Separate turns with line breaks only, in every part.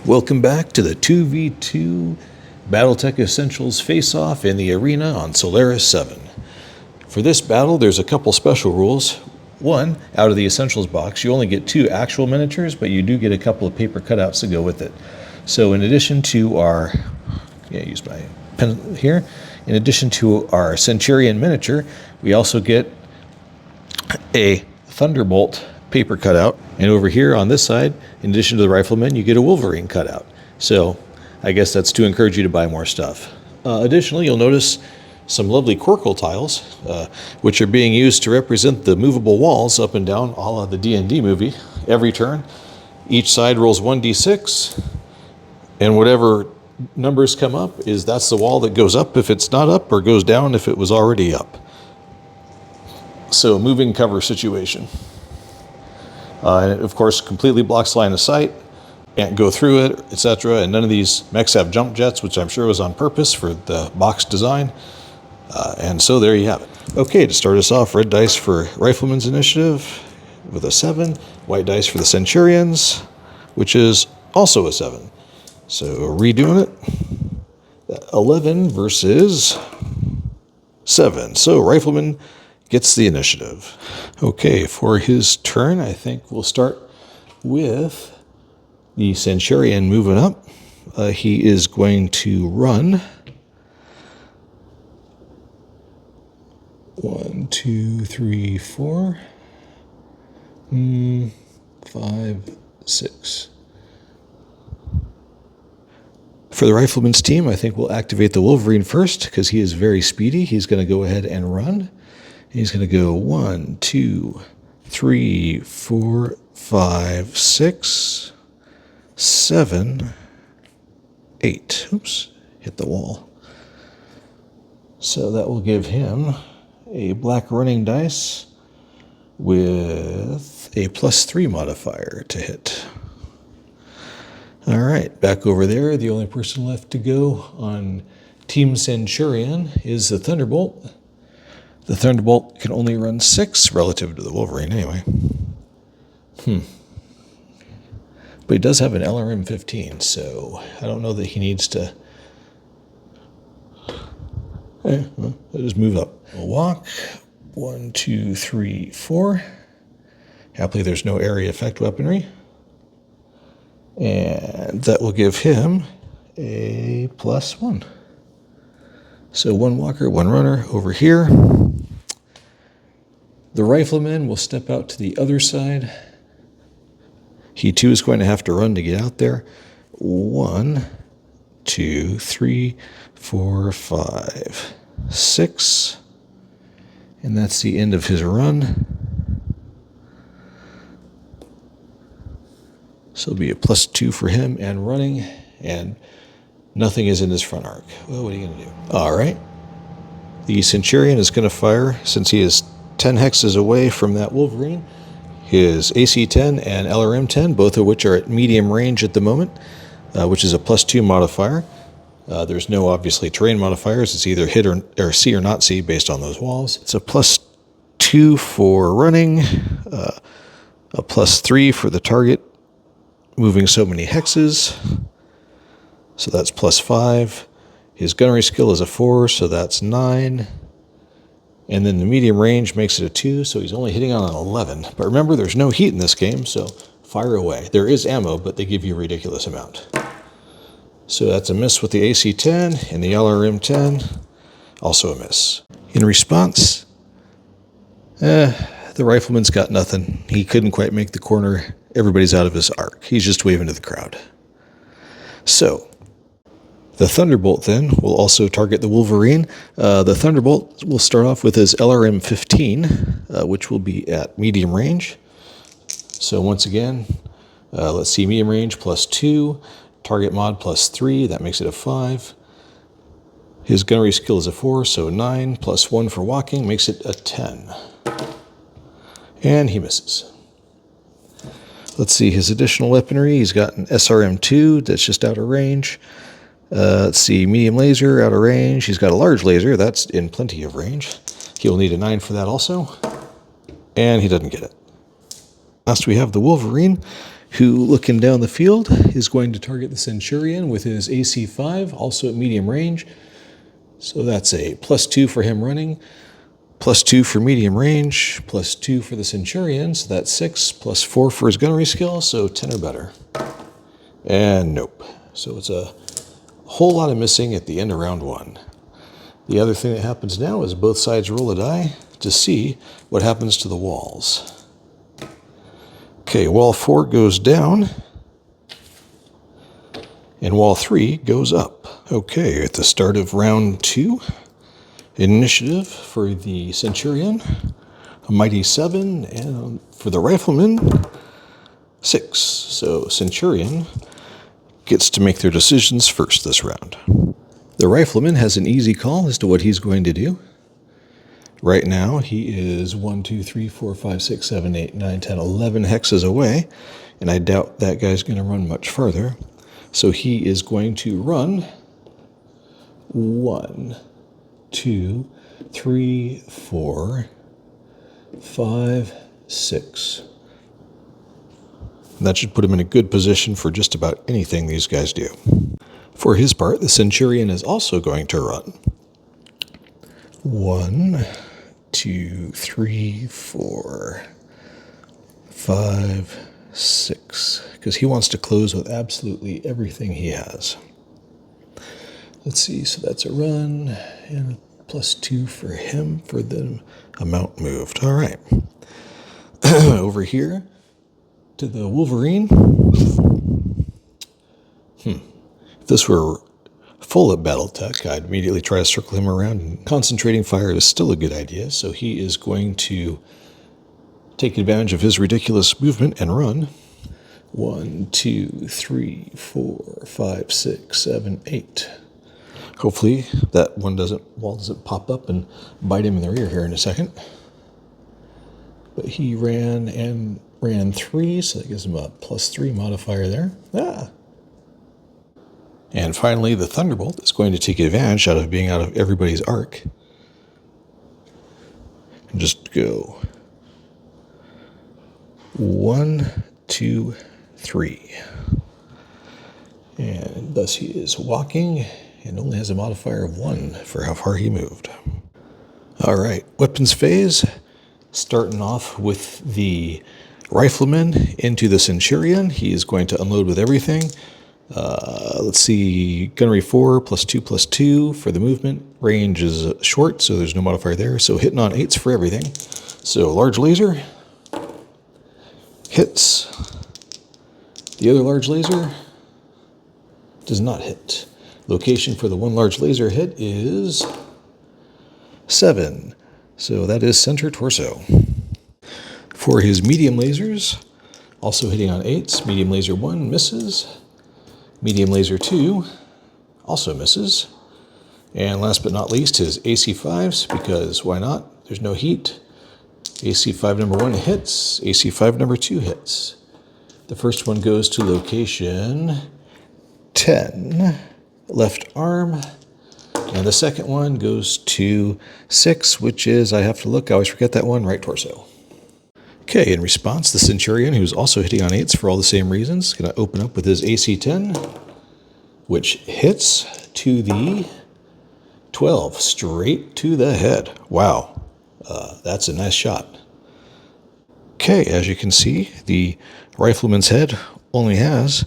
Welcome back to the 2v2 Battletech Essentials face-off in the arena on Solaris 7. For this battle, there's a couple special rules. One, out of the Essentials box, you only get 2 actual miniatures, but you do get a couple of paper cutouts to go with it. So in addition to our, use my pen here, in addition to our Centurion miniature, we also get a Thunderbolt paper cutout. And over here on this side, in addition to the Rifleman, you get a Wolverine cutout. So I guess that's to encourage you to buy more stuff. Additionally, you'll notice some lovely Corkle tiles, which are being used to represent the movable walls up and down, a la the D&D movie. Every turn, each side rolls 1d6, and whatever numbers come up that's the wall that goes up if it's not up, or goes down if it was already up. So a moving cover situation. And it, of course, completely blocks line of sight, can't go through it, etc. And none of these mechs have jump jets, which I'm sure was on purpose for the box design. And so there you have it. Okay, to start us off, red dice for Rifleman's Initiative with a 7, white dice for the Centurions, which is also a 7. So redoing it, 11 versus 7. So Rifleman gets the initiative. Okay, for his turn, I think we'll start with the Centurion moving up. He is going to run 1, 2, 3, 4, 5, 6. For the Rifleman's team, I think we'll activate the Wolverine first because he is very speedy. He's going to go ahead and run. He's going to go 1, 2, 3, 4, 5, 6, 7, 8. Oops, hit the wall. So that will give him a black running dice with a +3 modifier to hit. All right, back over there. The only person left to go on Team Centurion is the Thunderbolt. The Thunderbolt can only run 6 relative to the Wolverine anyway. But he does have an LRM 15, so I don't know that he needs to... I'll just move up. We'll walk. 1, 2, 3, 4. Happily there's no area effect weaponry. And that will give him a +1. So 1 walker, 1 runner over here. The Rifleman will step out to the other side. He too is going to have to run to get out there. 1, 2, 3, 4, 5, 6. And that's the end of his run. So it'll be a +2 for him and running, and nothing is in his front arc. Well, what are you going to do? All right. The Centurion is going to fire, since he is 10 hexes away from that Wolverine, his AC-10 and LRM-10, both of which are at medium range at the moment, which is a +2 modifier. There's no, obviously, terrain modifiers. It's either hit or see or not see based on those walls. It's a +2 for running, a +3 for the target moving so many hexes. So that's +5. His gunnery skill is a 4, so that's 9. And then the medium range makes it a 2, so he's only hitting on an 11. But remember, there's no heat in this game, so fire away. There is ammo, but they give you a ridiculous amount. So that's a miss with the AC-10, and the LRM-10, also a miss. In response, the Rifleman's got nothing. He couldn't quite make the corner. Everybody's out of his arc. He's just waving to the crowd. So the Thunderbolt then will also target the Wolverine. The Thunderbolt will start off with his LRM 15, which will be at medium range. So once again, let's see, medium range +2, target mod +3, that makes it a 5. His gunnery skill is a 4, so 9, +1 for walking makes it a 10. And he misses. Let's see, his additional weaponry, he's got an SRM-2 that's just out of range. Let's see, medium laser, out of range. He's got a large laser, that's in plenty of range. He'll need a 9 for that also. And he doesn't get it. Last we have the Wolverine. who, looking down the field, is going to target the Centurion with his AC-5, also at medium range. So that's a +2 for him running, +2 for medium range, +2 for the Centurion, so that's 6, +4 for his gunnery skill, so 10 or better. And nope. So it's a whole lot of missing at the end of round 1. The other thing that happens now is both sides roll a die to see what happens to the walls. Okay, wall 4 goes down, and wall 3 goes up. Okay, at the start of round 2, initiative for the Centurion, a mighty 7, and for the Rifleman, 6. So Centurion gets to make their decisions first this round. The Rifleman has an easy call as to what he's going to do. Right now, he is 1, 2, 3, 4, 5, 6, 7, 8, 9, 10, 11 hexes away, and I doubt that guy's going to run much farther. So he is going to run 1, 2, 3, 4, 5, 6. That should put him in a good position for just about anything these guys do. For his part, the Centurion is also going to run 1, 2, 3, 4, 5, 6, because he wants to close with absolutely everything he has. Let's see, so that's a run, and +2 for him for the amount moved. All right. Over here to the Wolverine. If this were full of Battletech, I'd immediately try to circle him around, and concentrating fire is still a good idea, so he is going to take advantage of his ridiculous movement and run 1, 2, 3, 4, 5, 6, 7, 8. Hopefully that wall doesn't pop up and bite him in the rear here in a second. But he ran 3, so that gives him a +3 modifier there. And finally, the Thunderbolt is going to take advantage out of being out of everybody's arc. And just go 1, 2, 3. And thus he is walking and only has a modifier of 1 for how far he moved. All right, weapons phase. Starting off with the Rifleman into the Centurion. He is going to unload with everything. Let's see, gunnery 4, +2/+2 for the movement. Range is short, so there's no modifier there. So hitting on 8s for everything. So large laser hits. The other large laser does not hit. Location for the one large laser hit is 7. So that is center torso. For his medium lasers, also hitting on 8s, medium laser 1 misses. Medium laser 2 also misses. And last but not least, his AC5s, because why not? There's no heat. AC5 number 1 hits, AC5 number 2 hits. The first one goes to location 10, left arm. And the second one goes to 6, which is, I have to look, I always forget that one, right torso. Okay, in response, the Centurion, who's also hitting on 8s for all the same reasons, is going to open up with his AC10, which hits to the 12, straight to the head. Wow, that's a nice shot. Okay, as you can see, the Rifleman's head only has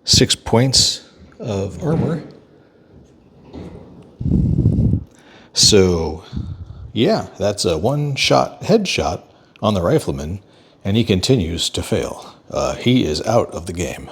6 points of armor. So, yeah, that's a one-shot headshot on the Rifleman, and he continues to fail. He is out of the game.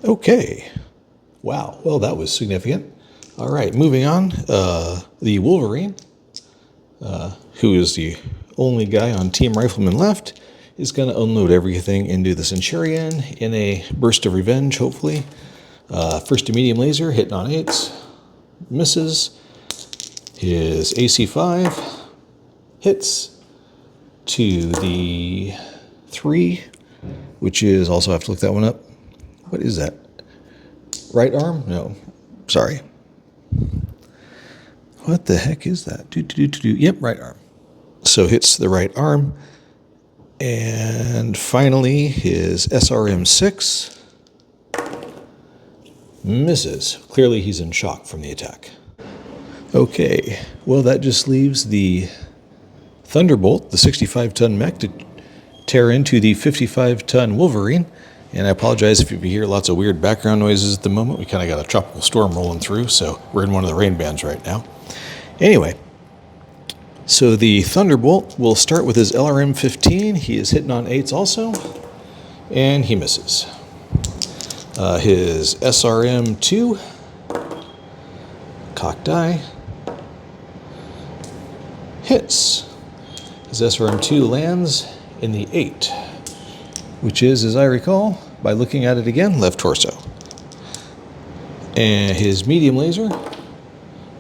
Okay. Wow, well, that was significant. All right, moving on. The Wolverine, who is the only guy on Team Rifleman left, is going to unload everything into the Centurion in a burst of revenge, hopefully. First a medium laser, hitting on 8s, misses. His AC5 hits to the 3, which is, also I have to look that one up. What is that? Right arm? No, sorry. What the heck is that? Yep, right arm. So hits the right arm, And finally, his SRM6 misses. Clearly he's in shock from the attack. Okay, well that just leaves the Thunderbolt, the 65-ton mech, to tear into the 55-ton Wolverine. And I apologize if you hear lots of weird background noises at the moment. We kind of got a tropical storm rolling through, so we're in one of the rain bands right now. Anyway, so the Thunderbolt will start with his LRM-15. He is hitting on 8s also, and he misses. His SRM-2, cocked die, hits. His SRM-2 lands in the 8, which is, as I recall, by looking at it again, left torso. And his medium laser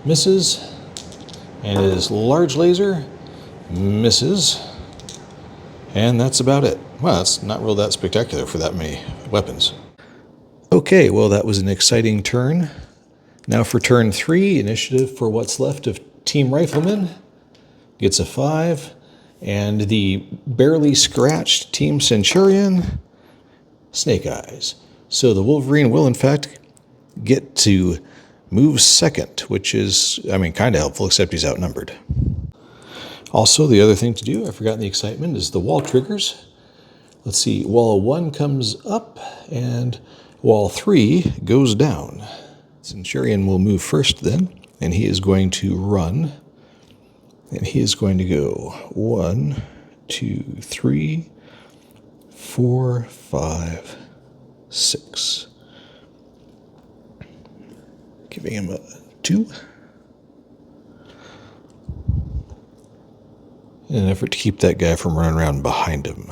misses, and his large laser misses, and that's about it. Well, that's not real that spectacular for that many weapons. Okay, well that was an exciting turn. Now for turn 3, initiative for what's left of Team Rifleman gets a 5, and the barely scratched Team Centurion, Snake Eyes. So the Wolverine will in fact get to move second, which is, I mean, kind of helpful, except he's outnumbered. Also, the other thing to do, I forgot in the excitement, is the wall triggers. Let's see, wall 1 comes up, and wall 3 goes down. Centurion will move first then, and he is going to run. And he is going to go 1, 2, 3, 4, 5, 6. Giving him a 2. In an effort to keep that guy from running around behind him.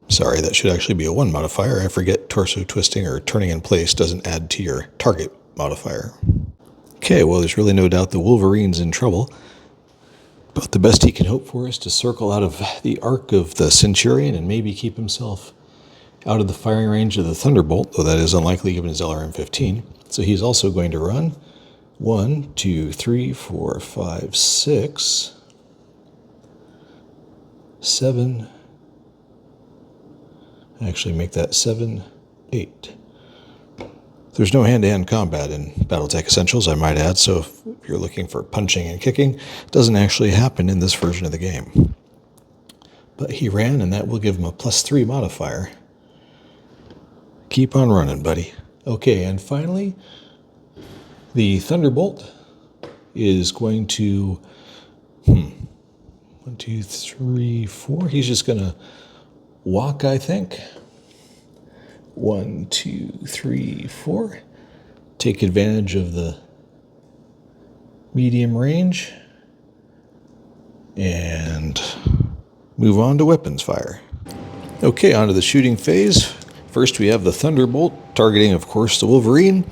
Sorry, that should actually be a 1 modifier. I forget torso twisting or turning in place doesn't add to your target modifier. Okay, well there's really no doubt the Wolverine's in trouble. But the best he can hope for is to circle out of the arc of the Centurion and maybe keep himself out of the firing range of the Thunderbolt, though that is unlikely given his LRM-15. So he's also going to run 1, 2, 3, 4, 5, 6, 7. Actually make that 7, 8. There's no hand-to-hand combat in Battletech Essentials, I might add, so if you're looking for punching and kicking, it doesn't actually happen in this version of the game. But he ran, and that will give him a +3 modifier. Keep on running, buddy. Okay, and finally, the Thunderbolt is going to... 1, 2, 3, 4. He's just going to walk, I think. 1, 2, 3, 4. Take advantage of the medium range and move on to weapons fire. Okay, on to the shooting phase. First we have the Thunderbolt, targeting of course the Wolverine.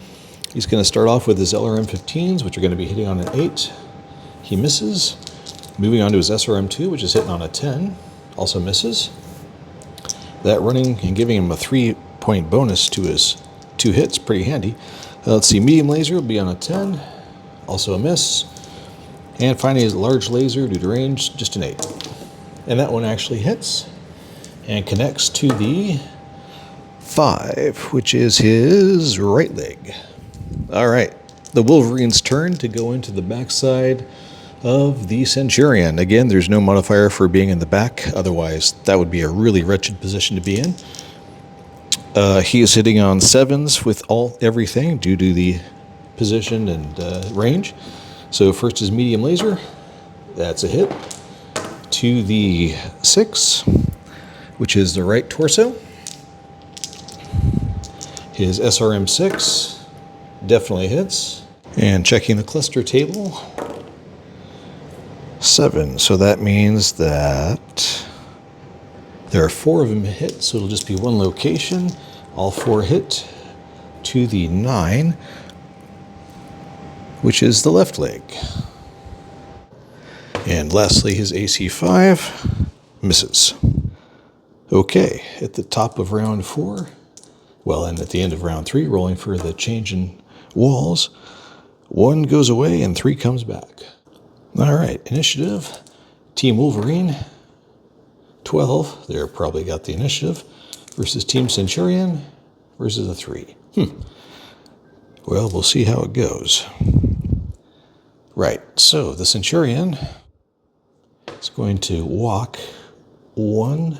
He's going to start off with his LRM-15s, which are going to be hitting on an 8. He misses. Moving on to his SRM-2, which is hitting on a 10. Also misses. That running and giving him a 3-point bonus to his 2 hits, pretty handy. Let's see, medium laser will be on a 10, also a miss. And finally his large laser, due to range, just an 8. And that one actually hits and connects to the 5, which is his right leg. All right, the Wolverine's turn to go into the backside of the Centurion. Again, there's no modifier for being in the back, otherwise that would be a really wretched position to be in. He is hitting on 7s with everything due to the position and range. So first is medium laser, that's a hit, to the 6, which is the right torso. His SRM-6 definitely hits. And checking the cluster table, 7. So that means that there are 4 of them hit, so it'll just be one location. All 4 hit to the 9, which is the left leg. And lastly, his AC-5 misses. Okay, at the top of round 4, well, and at the end of round 3, rolling for the change in walls, 1 goes away and 3 comes back. All right, initiative, Team Wolverine, 12, they're probably got the initiative, versus Team Centurion versus a 3. Well, we'll see how it goes. Right, so the Centurion is going to walk 1,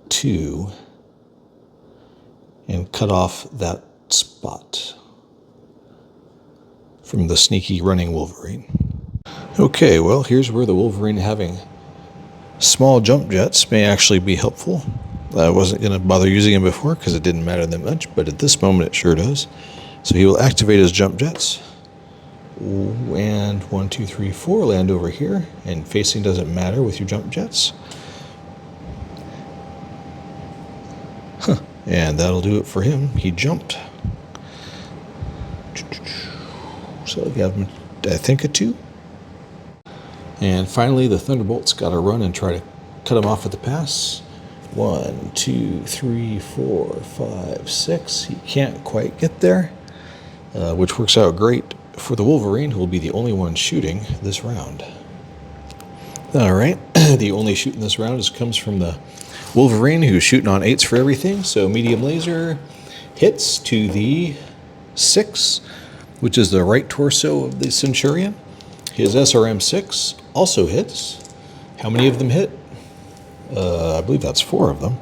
2, and cut off that spot from the sneaky running Wolverine. Okay, well, here's where the Wolverine having small jump jets may actually be helpful. I wasn't going to bother using him before because it didn't matter that much, but at this moment it sure does. So he will activate his jump jets. And 1, 2, 3, 4 land over here, and facing doesn't matter with your jump jets. And that'll do it for him. He jumped. So we have him, I think, a 2. And finally, the Thunderbolt's got to run and try to cut him off at the pass. 1, 2, 3, 4, 5, 6. He can't quite get there, which works out great for the Wolverine, who will be the only one shooting this round. All right, the only shoot in this round comes from the Wolverine, who's shooting on 8s for everything. So medium laser hits to the 6, which is the right torso of the Centurion. His SRM-6 also hits. How many of them hit? I believe that's 4 of them.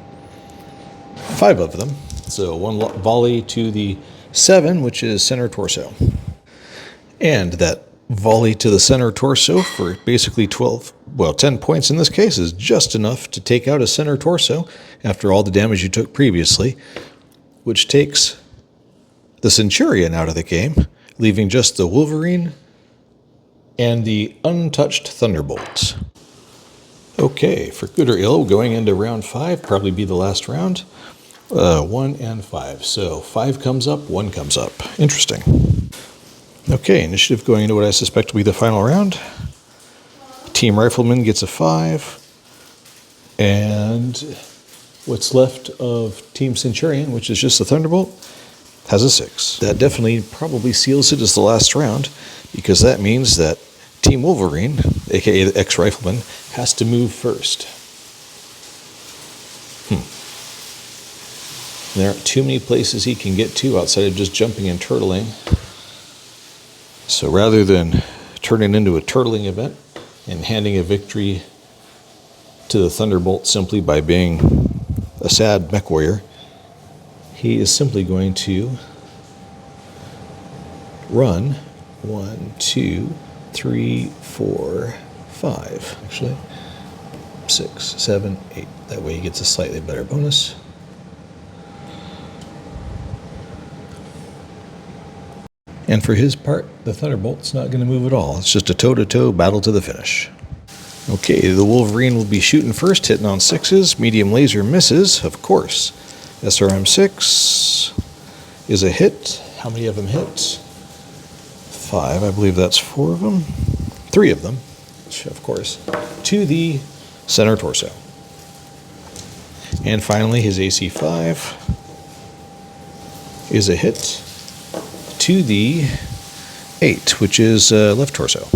5 of them. So 1 volley to the 7, which is center torso. And that volley to the center torso for basically 10 points in this case is just enough to take out a center torso after all the damage you took previously, which takes the Centurion out of the game, leaving just the Wolverine and the untouched Thunderbolts. Okay, for good or ill, going into round 5, probably be the last round. 1 and 5. So 5 comes up, 1 comes up. Interesting. Okay, initiative going into what I suspect will be the final round. Team Rifleman gets a 5. And what's left of Team Centurion, which is just the Thunderbolt, has a 6. That definitely probably seals it as the last round, because that means that Team Wolverine, aka the ex-Rifleman, has to move first. There aren't too many places he can get to outside of just jumping and turtling. So rather than turning into a turtling event and handing a victory to the Thunderbolt simply by being a sad mech warrior, he is simply going to run 1, 2, 3, 4, 5. Actually, 6, 7, 8. That way he gets a slightly better bonus. And for his part, the Thunderbolt's not going to move at all. It's just a toe-to-toe battle to the finish. Okay, the Wolverine will be shooting first, hitting on 6s. Medium laser misses, of course. SRM-6 is a hit. How many of them hit? 5, I believe that's 4 of them. 3 of them, of course, to the center torso. And finally, his AC-5 is a hit to the 8, which is left torso.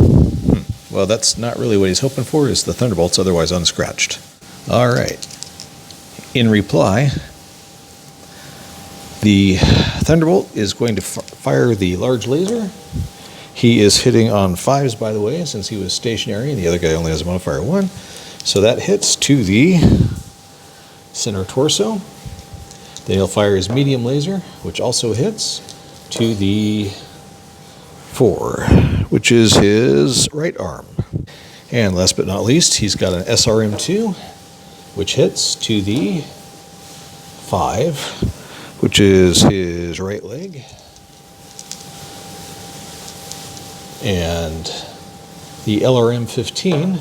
Well, that's not really what he's hoping for, is the Thunderbolt's otherwise unscratched. All right. In reply, the Thunderbolt is going to fire the large laser. He is hitting on 5s, by the way, since he was stationary, and the other guy only has a modifier 1. So that hits to the center torso. Then he'll fire his medium laser, which also hits to the 4, which is his right arm. And last but not least, he's got an SRM-2, which hits to the 5, which is his right leg. And the LRM-15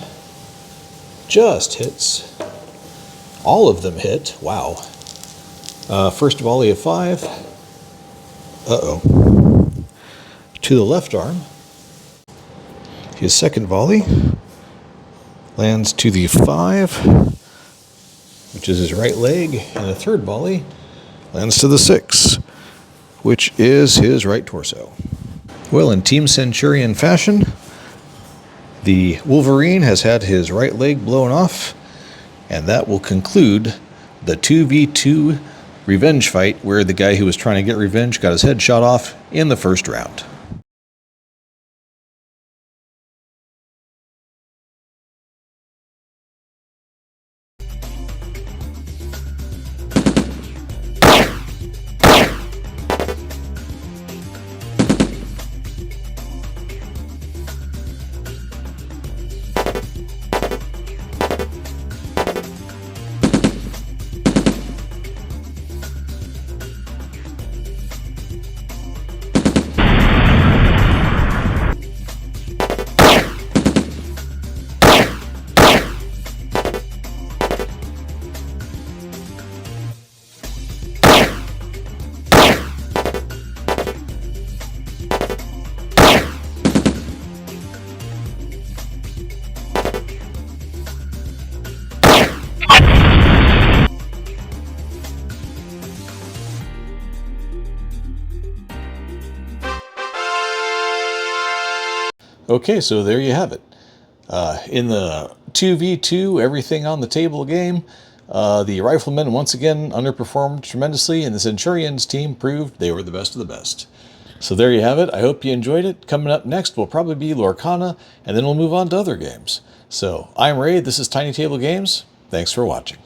just hits. All of them hit. Wow. First volley of 5. To the left arm. His second volley lands to the 5, which is his right leg. And the third volley lands to the 6, which is his right torso. Well, in Team Centurion fashion, the Wolverine has had his right leg blown off And that will conclude the 2v2 revenge fight where the guy who was trying to get revenge got his head shot off in the first round. Okay, so there you have it. In the 2v2 everything on the table game, the riflemen once again underperformed tremendously, and the Centurions team proved they were the best of the best. So there you have it. I hope you enjoyed it. Coming up next will probably be Lorcana, and then we'll move on to other games. So I'm Ray, this is Tiny Table Games. Thanks for watching.